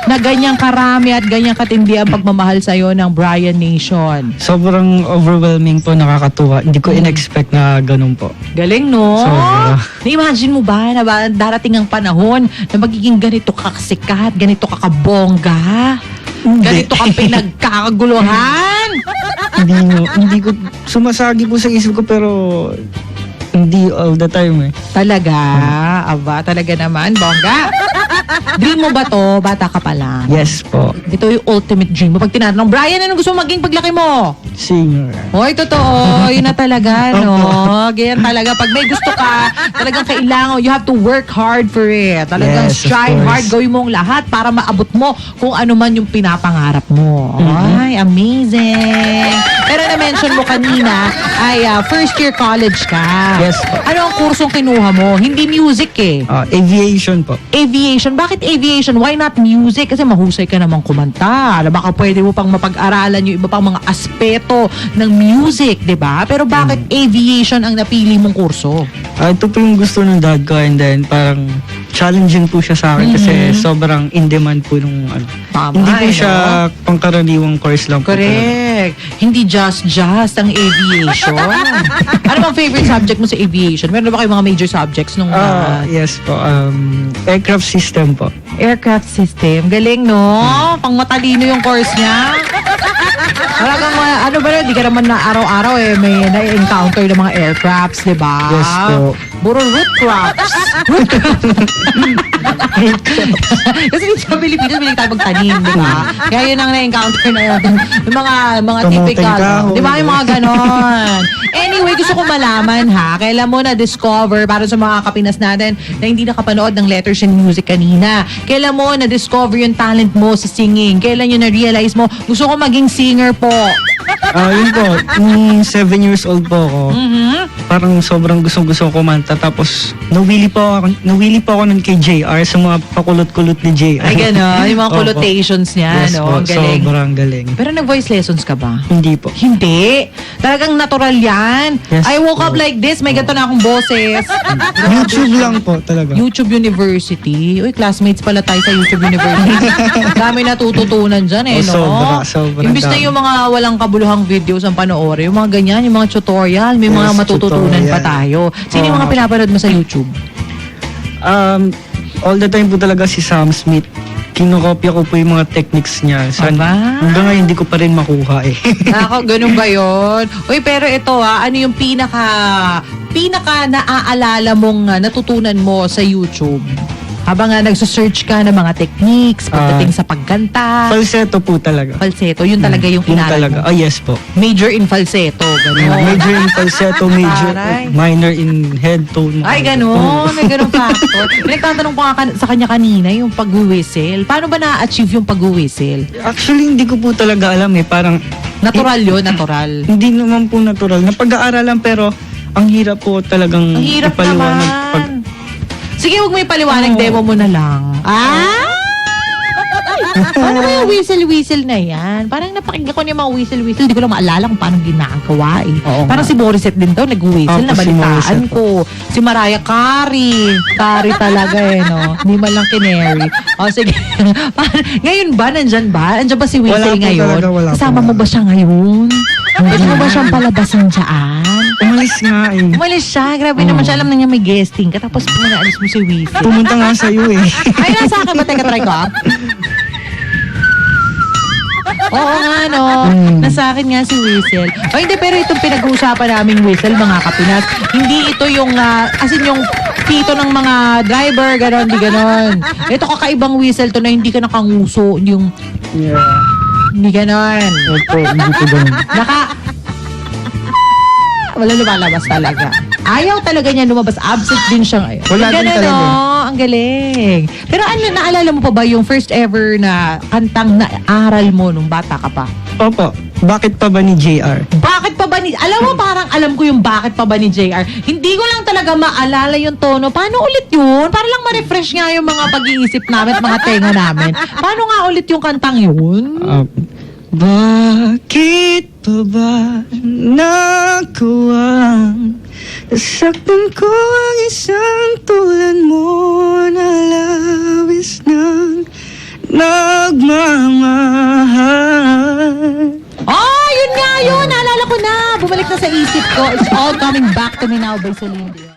na ganyang karami at ganyang katindi ang pagmamahal sa'yo ng Brian Nation? Sobrang overwhelming po, nakakatuwa. Hindi ko in-expect na ganun po. Galing, no? Sobra. Na-imagine mo ba na darating ang panahon na magiging ganito kakasikat, ganito kakabongga, ganito ka pinagkakaguluhan? Hindi ko, sumasagi po sa isip ko pero hindi all the time eh. Talaga? Aba, talaga naman, bongga. Dream mo ba to? Bata ka pa lang. Yes po. Ito yung ultimate dream mo. Pag tinatanong, Brian, anong gusto mo maging paglaki mo? Singer. Hoy, totoo. Yun na talaga, no? Ganyan talaga. Pag may gusto ka, talagang kailangan, you have to work hard for it. Talagang Yes, of strive course. hard, gawin mo ang lahat para maabot mo kung ano man yung pinapangarap mo. Ay, amazing. Pero na-mention mo kanina, ay first year college ka. Yes po. Ano ang kursong kinuha mo? Hindi music eh. Aviation po. Aviation. Bakit aviation? Why not music? Kasi mahusay ka namang kumanta. Baka pwede mo pang mapag-aralan yung iba pang mga aspeto ng music, di ba? Pero bakit aviation ang napili mong kurso? Ito po yung gusto ng dad ko and then parang challenging po siya sa akin kasi sobrang in demand po nung ano. Tama, Hindi po eh, siya pangkaraniwang course lang po. Correct. Hindi just ang aviation. Ano bang favorite subject mo sa aviation? Meron na ba kayo mga major subjects nung Yes po. Aircraft system po. aircraft system? Galing, no? Pang matalino yung course niya. Talagang, ano ba rin, di ka naman na araw-araw may na-encounter ng mga aircrafts, di ba? Yes po. Puro root crafts. Kasi dito sa Pilipinas, bilig tayo magtanim, di ba? Kaya yun ang na-encounter na yun. Yung mga Kamuting typical. kahoy. Di ba? Yung mga ganon. Anyway, gusto ko malaman ha, kailan mo na-discover, para sa mga kapinas natin na hindi nakapanood ng Letters and Music kanina, kailan mo na-discover yung talent mo sa singing? Kailan yun na-realize mo, gusto ko maging singer po? Yun po, nung 7 years old po ako, parang sobrang gustong-gusto ko kumanta. Tapos, nawili po ako nun kay JR sa mga pakulot-kulot ni JR. Ay, gano'n. Yung mga Opo. collotations niya, Yes no? po, Ang galing. sobrang galing. Pero nag-voice lessons ka ba? Hindi po. Hindi. Talagang natural yan. Yes, I woke up po. like this, may ganito na akong boses. YouTube lang po talaga. YouTube University. Uy, classmates pala tayo sa YouTube University. Dami natututunan dyan eh, no? Sobra Imbis na dami. yung mga walang kabuluhang videos ang panoorin, yung mga ganyan, yung mga tutorial, may mga Yes, matututunan pa tutorial. tayo. Sino yung mga pinapanood mo sa YouTube? All the time po talaga si Sam Smith. Kinokopya ko po yung mga techniques niya. Aba? Hanggang ngayon, hindi ko pa rin makuha eh. Ako, ganun ba yun? Uy, pero ito ano yung pinaka naaalala mong natutunan mo sa YouTube? Habang nagsa-search ka ng mga techniques pagdating sa pagkanta, Falsetto po talaga. falsetto, yun talaga yung Yun inaral talaga. mo. Oh, yes po. Major in falsetto, ganun. Major in falsetto, major, Taray. minor in head tone. Ay, ganun. May ganun factor. Pinagtatanong ko nga sa kanya kanina yung pag-whistle. Paano ba na-achieve yung pag-whistle? Actually, hindi ko po talaga alam eh. Parang, Natural yun, natural. hindi naman po natural. Napag-aaralan pero, ang hirap po talagang Ang hirap ipaliwanag naman. Sige, huwag mo ipaliwanag, demo mo na lang. Paano ba yung whistle-whistle na yan? Parang napakinggan ko na yung mga whistle-whistle. Hindi ko lang maalala kung paano ginagawa eh. Oo Parang nga. si Morissette din daw nag-whistle. Opo, si Nabalitaan Morissette ko. Si Mariah Carey. Carey talaga eh, no? Hindi man lang kinary. O sige. Ngayon ba? Nandyan ba? Nandyan ba si Whistle Wala po ngayon? talaga, wala po. Kasama mo ba siya ngayon? Pwede mo ba siyang palabasin dyan? Umalis nga eh. Umalis siya. Grabe naman siya. Alam na niya may guesting ka. Tapos manaalis mo si Whistle. Pumunta nga sa'yo eh. Ay, nasa akin ba? Teka, try ko ah. Oo nga, no? Nasa akin nga si Whistle. O hindi, pero itong pinag-uusapan naming Whistle, mga kapinas, hindi ito yung, as in yung pito ng mga driver, gano'n, di gano'n. Ito kakaibang whistle to na hindi ka nakanguso, yung, Yeah. hindi gano'n. Opo, hindi po ganun. Wala lumalabas talaga. Ayaw talaga niya lumabas. Absent din siya ngayon. Wala din Ganun, talaga. no? Ang galing. Pero naalala mo pa ba yung first ever na kantang naaral mo nung bata ka pa? Opo, bakit pa ba ni JR? Bakit pa ba ni... Alam mo, parang alam ko yung bakit pa ba ni JR. Hindi ko lang talaga maalala yung tono. Paano ulit yun? Para lang ma-refresh nga yung mga pag-iisip namin at mga tenga namin. Paano nga ulit yung kantang yun? Bakit pa ba nakawang nasaktan ko ang isang tulad mo na labis ng nagmamahal. Oh, yun nga yun. Naalala ko na. Bumalik na sa isip ko. It's all coming back to me now by Celine Dion.